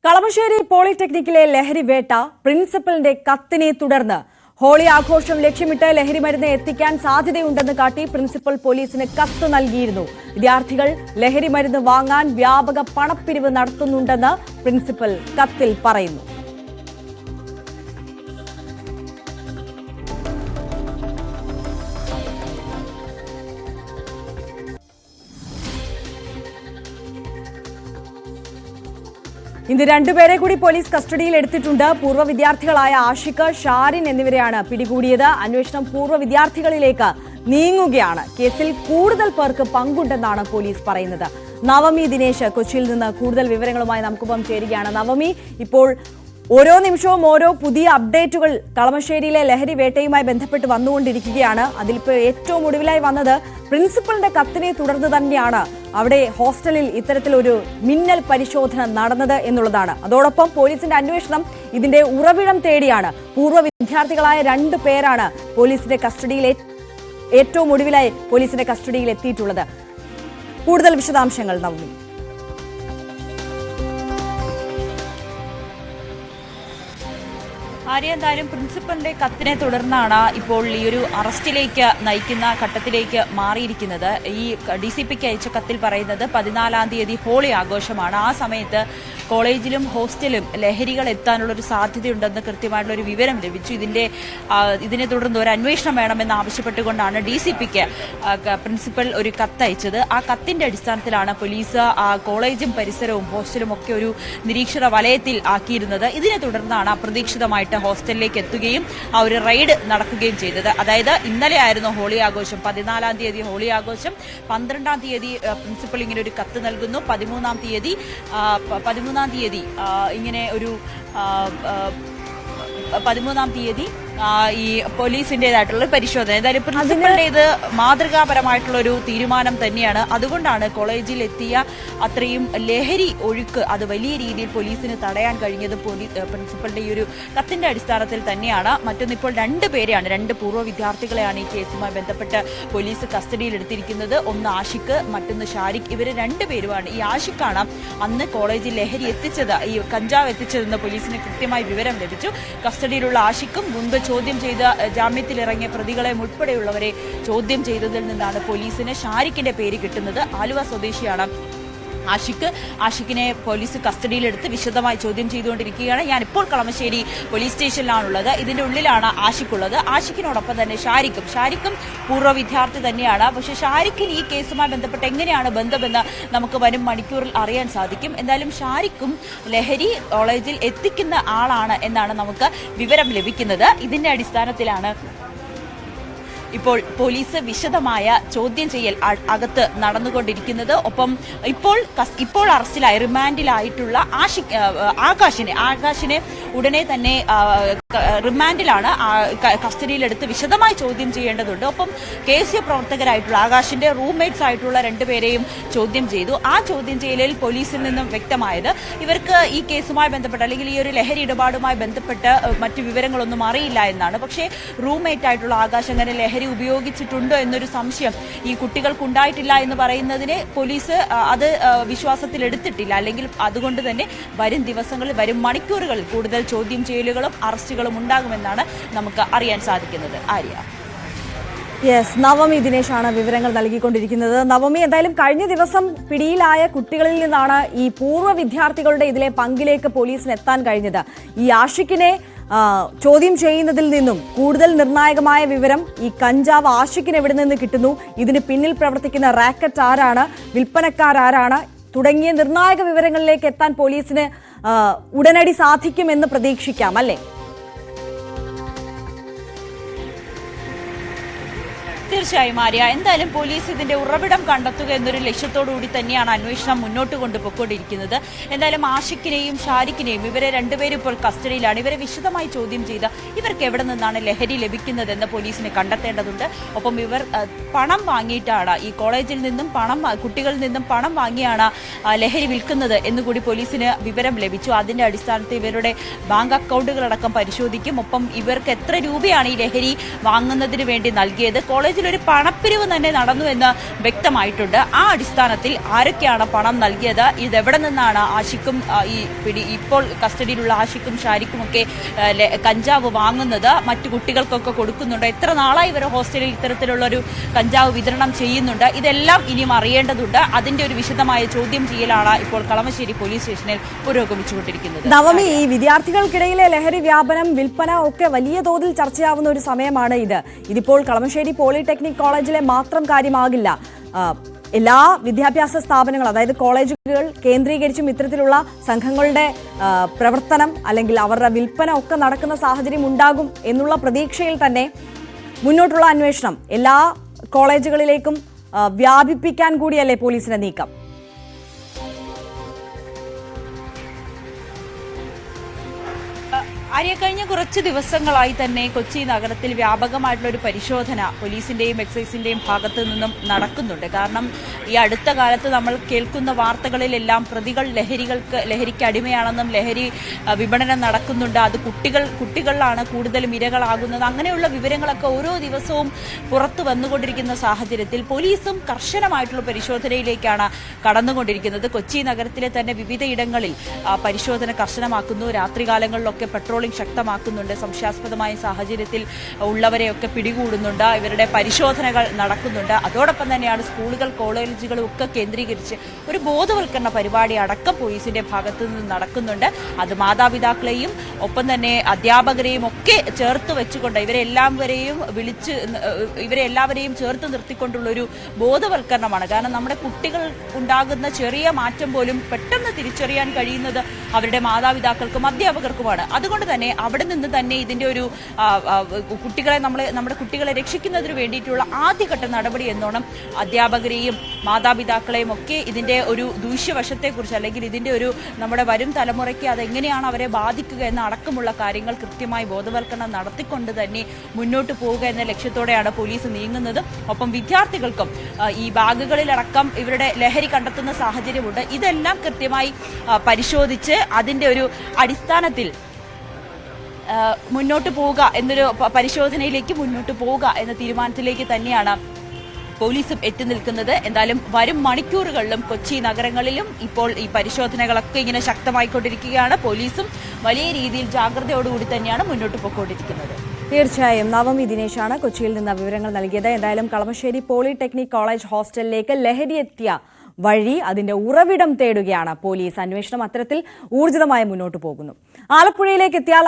കളമശ്ശേരി പോളിടെക്നിക്കിലെ ലഹരി വേട്ട പ്രിൻസിപ്പലിന്റെ കത്തിനെ തുടർന്ന് ഹോളി ആഘോഷം ലക്ഷ്യമിട്ട് ലഹരിമരുന്ന് എത്തിക്കാൻ സാധ്യതയുണ്ടെന്ന് കാട്ടി പ്രിൻസിപ്പൽ പോലീസിന് കത്ത് നൽകിയിരുന്നു. വിദ്യാർത്ഥികൾ ലഹരിമരുന്ന് വാങ്ങാൻ വ്യാപക പണപ്പിരിവ് നടത്തുന്നുണ്ടെന്ന് പ്രിൻസിപ്പൽ കത്തിൽ പറയുന്നു. ഇന്ന് രണ്ടുപേരെ കൂടി പോലീസ് കസ്റ്റഡിയിൽ എടുത്തിട്ടുണ്ട്. പൂർവ്വ വിദ്യാർത്ഥികളായ ആഷിഖ്, ഷാരിൻ എന്നിവരെയാണ് പിടികൂടിയത്. അന്വേഷണം പൂർവ്വ വിദ്യാർത്ഥികളിലേക്ക് നീങ്ങുകയാണ്. കേസിൽ കൂടുതൽ പേർക്ക് പങ്കുണ്ടെന്നാണ് പോലീസ് പറയുന്നത്. നവമി ദിനേശ് കൊച്ചിയിൽ നിന്ന് കൂടുതൽ വിവരങ്ങളുമായി നമുക്കൊപ്പം ചേരുകയാണ്. നവമി, ഇപ്പോൾ ഓരോ നിമിഷവും ഓരോ പുതിയ അപ്ഡേറ്റുകൾ കളമശ്ശേരിയിലെ ലഹരി വേട്ടയുമായി ബന്ധപ്പെട്ട് വന്നുകൊണ്ടിരിക്കുകയാണ്. അതിലിപ്പോൾ ഏറ്റവും ഒടുവിലായി വന്നത് പ്രിൻസിപ്പലിന്റെ കത്തിനെ തുടർന്ന് തന്നെയാണ് അവിടെ ഹോസ്റ്റലിൽ ഇത്തരത്തിലൊരു മിന്നൽ പരിശോധന നടന്നത് എന്നുള്ളതാണ്. അതോടൊപ്പം പോലീസിന്റെ അന്വേഷണം ഇതിന്റെ ഉറവിടം തേടിയാണ്. പൂർവ്വ വിദ്യാർത്ഥികളായ 2 പേരാണ് പോലീസിന്റെ കസ്റ്റഡിയിൽ ഏറ്റവും ഒടുവിലായി പോലീസിന്റെ കസ്റ്റഡിയിൽ എത്തിയിട്ടുള്ളത്. കൂടുതൽ വിശദാംശങ്ങൾ നവമി. എന്തായാലും പ്രിൻസിപ്പലിന്റെ കത്തിനെ തുടർന്നാണ് ഇപ്പോൾ ഈ ഒരു അറസ്റ്റിലേക്ക് നയിക്കുന്ന ഘട്ടത്തിലേക്ക് മാറിയിരിക്കുന്നത്. ഈ DCPക്ക് അയച്ച കത്തിൽ പറയുന്നത് 14-ാം തീയതി ഹോളി ആഘോഷമാണ്. ആ സമയത്ത് കോളേജിലും ഹോസ്റ്റലും ലഹരികൾ എത്താനുള്ളൊരു സാധ്യതയുണ്ടെന്ന് കൃത്യമായിട്ടുള്ള ഒരു വിവരം ലഭിച്ചു. ഇതിനെ തുടർന്ന് ഒരു അന്വേഷണം വേണമെന്ന് ആവശ്യപ്പെട്ടുകൊണ്ടാണ് DCPക്ക് പ്രിൻസിപ്പൽ ഒരു കത്തയച്ചത്. ആ കത്തിന്റെ അടിസ്ഥാനത്തിലാണ് പോലീസ് കോളേജും പരിസരവും ഹോസ്റ്റലും ഒക്കെ ഒരു നിരീക്ഷണ വലയത്തിൽ ആക്കിയിരുന്നത്. ഇതിനെ തുടർന്നാണ് അപ്രതീക്ഷിതമായിട്ട് ഹോസ്റ്റലിലേക്ക് എത്തുകയും ആ ഒരു റെയ്ഡ് നടക്കുകയും ചെയ്തത്. അതായത് ഇന്നലെ ആയിരുന്നു ഹോളി ആഘോഷം. 14-ാം തീയതി ഹോളി ആഘോഷം. 12-ാം തീയതി പ്രിൻസിപ്പൽ ഇങ്ങനെ ഒരു കത്ത് നൽകുന്നു. 13-ാം തീയതി ഇങ്ങനെ ഒരു 13-ാം തീയതി ഈ പോലീസിന്റേതായിട്ടുള്ള പരിശോധന. എന്തായാലും പ്രിൻസിപ്പലിന്റെ ഇത് മാതൃകാപരമായിട്ടുള്ള ഒരു തീരുമാനം തന്നെയാണ്. അതുകൊണ്ടാണ് കോളേജിൽ എത്തിയ അത്രയും ലഹരി ഒഴുക്ക് അത് വലിയ രീതിയിൽ പോലീസിന് തടയാൻ കഴിഞ്ഞത് പ്രിൻസിപ്പലിന്റെ ഈ ഒരു കത്തിന്റെ അടിസ്ഥാനത്തിൽ തന്നെയാണ്. മറ്റൊന്നിപ്പോൾ 2 പേരെയാണ്, 2 പൂർവ്വ വിദ്യാർത്ഥികളെയാണ് ഈ കേസുമായി ബന്ധപ്പെട്ട് പോലീസ് കസ്റ്റഡിയിൽ എടുത്തിരിക്കുന്നത്. ഒന്ന് ആഷിഖ്, മറ്റൊന്ന് ഷാരിഖ്. ഇവര് 2 പേരുമാണ്. ഈ ആഷിഖാണ് അന്ന് കോളേജിൽ ലഹരി എത്തിച്ചത്, ഈ കഞ്ചാവ് എത്തിച്ചതെന്ന് പോലീസിന് കൃത്യമായി വിവരം ലഭിച്ചു. കസ്റ്റഡിയിലുള്ള ആഷിഖും മുൻപ് ചോദ്യം ചെയ്ത് ജാമ്യത്തിലിറങ്ങിയ പ്രതികളെ ഉൾപ്പെടെയുള്ളവരെ ചോദ്യം ചെയ്തതിൽ നിന്നാണ് പോലീസിന് ഷാരിഖിന്റെ പേര് കിട്ടുന്നത്. ആലുവ സ്വദേശിയാണ് ആഷിഖിനെ പോലീസ് കസ്റ്റഡിയിലെടുത്ത് വിശദമായി ചോദ്യം ചെയ്തുകൊണ്ടിരിക്കുകയാണ്. ഞാനിപ്പോൾ കളമശ്ശേരി പോലീസ് സ്റ്റേഷനിലാണുള്ളത്. ഇതിന്റെ ഉള്ളിലാണ് ആഷിഖ് ഉള്ളത്. ആഷിഖിനോടൊപ്പം തന്നെ ഷാരിഖും പൂർവ്വ വിദ്യാർത്ഥി തന്നെയാണ്. പക്ഷേ ഷാരിഖിന് ഈ കേസുമായി ബന്ധപ്പെട്ട് എങ്ങനെയാണ് ബന്ധമെന്ന് നമുക്ക് വരും മണിക്കൂറിൽ അറിയാൻ സാധിക്കും. എന്തായാലും ഷാരിഖും ലഹരി കോളേജിൽ എത്തിക്കുന്ന ആളാണ് എന്നാണ് നമുക്ക് വിവരം ലഭിക്കുന്നത്. ഇതിന്റെ അടിസ്ഥാനത്തിലാണ് ഇപ്പോൾ പോലീസ് വിശദമായ ചോദ്യം ചെയ്യൽ അകത്ത് നടന്നുകൊണ്ടിരിക്കുന്നത്. ഒപ്പം ഇപ്പോൾ അറസ്റ്റിലായി റിമാൻഡിലായിട്ടുള്ള ആകാശിനെ ഉടനെ തന്നെ റിമാൻഡിലാണ് കസ്റ്റഡിയിലെടുത്ത് വിശദമായി ചോദ്യം ചെയ്യേണ്ടതുണ്ട്. ഒപ്പം KSU പ്രവർത്തകരായിട്ടുള്ള ആകാശിന്റെ റൂംമേറ്റ്സ് ആയിട്ടുള്ള 2 പേരെയും ചോദ്യം ചെയ്തു. ആ ചോദ്യം ചെയ്യലിൽ പോലീസിൽ നിന്നും വ്യക്തമായത് ഇവർക്ക് ഈ കേസുമായി ബന്ധപ്പെട്ട് അല്ലെങ്കിൽ ഈ ഒരു ലഹരി ഇടപാടുമായി ബന്ധപ്പെട്ട് മറ്റു വിവരങ്ങളൊന്നും അറിയില്ല എന്നാണ്. പക്ഷേ റൂംമേറ്റ് ആയിട്ടുള്ള ആകാശ് അങ്ങനെ ലഹരി ഉപയോഗിച്ചിട്ടുണ്ടോ എന്നൊരു സംശയം ഈ കുട്ടികൾക്കുണ്ടായിട്ടില്ല എന്ന് പറയുന്നതിനെ പോലീസ് അത് വിശ്വാസത്തിലെടുത്തിട്ടില്ല. അല്ലെങ്കിൽ അതുകൊണ്ട് തന്നെ വരും ദിവസങ്ങളിൽ, വരും മണിക്കൂറുകളിൽ കൂടുതൽ ചോദ്യം ചെയ്യലുകളും അറസ്റ്റുകളും ഉണ്ടാകുമെന്നാണ് നമുക്ക് അറിയാൻ സാധിക്കുന്നത്. ആര്യ. നവമി ദിനേശാണ് വിവരങ്ങൾ നൽകിക്കൊണ്ടിരിക്കുന്നത്. നവമി, എന്തായാലും കഴിഞ്ഞ ദിവസം പിടിയിലായ കുട്ടികളിൽ നിന്നാണ് ഈ പൂർവ്വ വിദ്യാർത്ഥികളുടെ ഇതിലെ പങ്കിലേക്ക് പോലീസിന് എത്താൻ കഴിഞ്ഞത്. ഈ ആഷിഖിനെ ചോദ്യം ചെയ്യുന്നതിൽ നിന്നും കൂടുതൽ നിർണായകമായ വിവരം ഈ കഞ്ചാവ് ആഷിഖിന് എവിടെ നിന്ന് കിട്ടുന്നു, ഇതിന് പിന്നിൽ പ്രവർത്തിക്കുന്ന റാക്കറ്റ് ആരാണ്, വിൽപ്പനക്കാരാരാണ് തുടങ്ങിയ നിർണായക വിവരങ്ങളിലേക്ക് എത്താൻ പോലീസിന് ഉടനടി സാധിക്കുമെന്ന് പ്രതീക്ഷിക്കാം, അല്ലേ? തീർച്ചയായും ആര്യ. എന്തായാലും പോലീസ് ഇതിന്റെ ഉറവിടം കണ്ടെത്തുക എന്നൊരു ലക്ഷ്യത്തോടുകൂടി തന്നെയാണ് അന്വേഷണം മുന്നോട്ട് കൊണ്ടുപോയിക്കൊണ്ടിരിക്കുന്നത്. എന്തായാലും ആഷിഖിനെയും ഷാരിഖിനെയും ഇവരെ 2 പേരും ഇപ്പോൾ കസ്റ്റഡിയിലാണ്. ഇവരെ വിശദമായി ചോദ്യം ചെയ്ത് ഇവർക്ക് എവിടെ നിന്നാണ് ലഹരി ലഭിക്കുന്നതെന്ന് പോലീസിന് കണ്ടെത്തേണ്ടതുണ്ട്. ഒപ്പം ഇവർ പണം വാങ്ങിയിട്ടാണ് ഈ കോളേജിൽ നിന്നും കുട്ടികളിൽ നിന്നും പണം വാങ്ങിയാണ് ലഹരി വിൽക്കുന്നത് എന്നുകൂടി പോലീസിന് വിവരം ലഭിച്ചു. അതിന്റെ അടിസ്ഥാനത്തിൽ ഇവരുടെ ബാങ്ക് അക്കൗണ്ടുകളടക്കം പരിശോധിക്കും. ഒപ്പം ഇവർക്ക് എത്ര രൂപയാണ് ഈ ലഹരി വാങ്ങുന്നതിന് വേണ്ടി നൽകിയത്, കോളേജിൽ ഒരു പണപ്പിരിവ് തന്നെ നടന്നു എന്ന് വ്യക്തമായിട്ടുണ്ട്. ആ അടിസ്ഥാനത്തിൽ ആരൊക്കെയാണ് പണം നൽകിയത്, ഇതെവിടെ നിന്നാണ് ആഷിഖും ഇപ്പോൾ കസ്റ്റഡിയിലുള്ള ആഷിഖും ഷാരിഖും ഒക്കെ കഞ്ചാവ് വാങ്ങുന്നത്, മറ്റു കുട്ടികൾക്കൊക്കെ കൊടുക്കുന്നുണ്ട്, എത്ര നാളായി ഇവർ ഹോസ്റ്റലിൽ ഇത്തരത്തിലുള്ള ഒരു കഞ്ചാവ് വിതരണം ചെയ്യുന്നുണ്ട്, ഇതെല്ലാം ഇനിയും അറിയേണ്ടതുണ്ട്. അതിന്റെ ഒരു വിശദമായ ചോദ്യം ചെയ്യലാണ് ഇപ്പോൾ കളമശ്ശേരി പോലീസ് സ്റ്റേഷനിൽ പുരോഗമിച്ചുകൊണ്ടിരിക്കുന്നത്. നവമി, ഈ വിദ്യാർത്ഥികൾക്കിടയിലെ ലഹരി വ്യാപനം, വിൽപ്പന ഒക്കെ വലിയ തോതിൽ ചർച്ചയാവുന്ന ഒരു സമയമാണ് ഇതിപ്പോൾ കളമശ്ശേരി പോളിടെക്നിക് കോളേജിലെ മാത്രം കാര്യമാകില്ല. എല്ലാ വിദ്യാഭ്യാസ സ്ഥാപനങ്ങൾ, അതായത് കോളേജുകൾ കേന്ദ്രീകരിച്ചും ഇത്തരത്തിലുള്ള സംഘങ്ങളുടെ പ്രവർത്തനം അല്ലെങ്കിൽ അവരുടെ വിൽപ്പന ഒക്കെ നടക്കുന്ന സാഹചര്യം ഉണ്ടാകും എന്നുള്ള പ്രതീക്ഷയിൽ തന്നെ മുന്നോട്ടുള്ള അന്വേഷണം എല്ലാ കോളേജുകളിലേക്കും വ്യാപിപ്പിക്കാൻ കൂടിയല്ലേ പോലീസിന്റെ നീക്കം? കഴിഞ്ഞ കുറച്ച് ദിവസങ്ങളായി തന്നെ കൊച്ചി നഗരത്തിൽ വ്യാപകമായിട്ടുള്ള ഒരു പരിശോധന പോലീസിന്റെയും എക്സൈസിന്റെയും ഭാഗത്തു നിന്നും നടക്കുന്നുണ്ട്. കാരണം ഈ അടുത്ത കാലത്ത് നമ്മൾ കേൾക്കുന്ന വാർത്തകളിലെല്ലാം പ്രതികൾ ലഹരിക്ക് അടിമയാണെന്നും ലഹരി വിപണനം നടക്കുന്നുണ്ട്, അത് കുട്ടികളിലാണ് കൂടുതലും ഇരകളാകുന്നത്, അങ്ങനെയുള്ള വിവരങ്ങളൊക്കെ ഓരോ ദിവസവും പുറത്തു വന്നുകൊണ്ടിരിക്കുന്ന സാഹചര്യത്തിൽ പോലീസും കർശനമായിട്ടുള്ള പരിശോധനയിലേക്കാണ് കടന്നുകൊണ്ടിരിക്കുന്നത്. കൊച്ചി നഗരത്തിലെ തന്നെ വിവിധയിടങ്ങളിൽ പരിശോധന കർശനമാക്കുന്നു. രാത്രികാലങ്ങളിലൊക്കെ പെട്രോളിംഗ് ശക്തമാക്കുന്നുണ്ട്. സംശയാസ്പദമായ സാഹചര്യത്തിൽ ഉള്ളവരെയൊക്കെ പിടികൂടുന്നുണ്ട്. ഇവരുടെ പരിശോധനകൾ നടക്കുന്നുണ്ട്. അതോടൊപ്പം തന്നെയാണ് സ്കൂളുകൾ കോളേജുകളും ഒക്കെ കേന്ദ്രീകരിച്ച് ഒരു ബോധവൽക്കരണ പരിപാടി അടക്കം പോലീസിന്റെ ഭാഗത്തു നിന്ന് നടക്കുന്നുണ്ട്. അത് മാതാപിതാക്കളെയും ഒപ്പം തന്നെ അധ്യാപകരെയും ഒക്കെ ചേർത്ത് വെച്ചുകൊണ്ട് ഇവരെല്ലാവരെയും ചേർത്ത് നിർത്തിക്കൊണ്ടുള്ള ഒരു ബോധവൽക്കരണമാണ്. കാരണം നമ്മുടെ കുട്ടികൾ ഉണ്ടാകുന്ന ചെറിയ മാറ്റം പോലും പെട്ടെന്ന് തിരിച്ചറിയാൻ കഴിയുന്നത് അവരുടെ മാതാപിതാക്കൾക്കും അധ്യാപകർക്കുമാണ്. അതുകൊണ്ട് തന്നെ അവിടെ നിന്ന് തന്നെ ഇതിന്റെ ഒരു നമ്മുടെ കുട്ടികളെ രക്ഷിക്കുന്നതിന് വേണ്ടിയിട്ടുള്ള ആദ്യഘട്ട നടപടി എന്നോണം അധ്യാപകരെയും മാതാപിതാക്കളെയും ഒക്കെ ഇതിന്റെ ഒരു ദൂഷ്യവശത്തെക്കുറിച്ച് അല്ലെങ്കിൽ ഇതിന്റെ ഒരു നമ്മുടെ വരും തലമുറയ്ക്ക് അതെങ്ങനെയാണ് അവരെ ബാധിക്കുക എന്ന അടക്കമുള്ള കാര്യങ്ങൾ കൃത്യമായി ബോധവൽക്കരണം നടത്തിക്കൊണ്ട് തന്നെ മുന്നോട്ട് പോവുക എന്ന ലക്ഷ്യത്തോടെയാണ് പോലീസ് നീങ്ങുന്നത്. ഒപ്പം വിദ്യാർത്ഥികൾക്കും ഈ ബാഗുകളിലടക്കം ഇവരുടെ ലഹരി കണ്ടെത്തുന്ന സാഹചര്യമുണ്ട്. ഇതെല്ലാം കൃത്യമായി പരിശോധിച്ച് അതിന്റെ ഒരു അടിസ്ഥാനത്തിൽ മുന്നോട്ട് പോവുക എന്നൊരു പരിശോധനയിലേക്ക് മുന്നോട്ട് പോവുക എന്ന തീരുമാനത്തിലേക്ക് തന്നെയാണ് പോലീസും എത്തി നിൽക്കുന്നത്. എന്തായാലും വരും മണിക്കൂറുകളിലും കൊച്ചി നഗരങ്ങളിലും ഇപ്പോൾ ഈ പരിശോധനകളൊക്കെ ഇങ്ങനെ ശക്തമായിക്കൊണ്ടിരിക്കുകയാണ്. പോലീസും വലിയ രീതിയിൽ ജാഗ്രതയോടുകൂടി തന്നെയാണ് മുന്നോട്ട് പോയിക്കൊണ്ടിരിക്കുന്നത്. തീർച്ചയായും നവമി ദിനേശാണ് കൊച്ചിയിൽ നിന്ന് വിവരങ്ങൾ നൽകിയത്. എന്തായാലും കളമശ്ശേരി പോളിടെക്നിക് കോളേജ് ഹോസ്റ്റലിലേക്ക് ലഹരി എത്തിയ വഴി, അതിന്റെ ഉറവിടം തേടുകയാണ് പോലീസ്. അന്വേഷണം അത്തരത്തിൽ ഊർജിതമായി മുന്നോട്ട് പോകുന്നു. ആലപ്പുഴയിലേക്ക് എത്തിയാൽ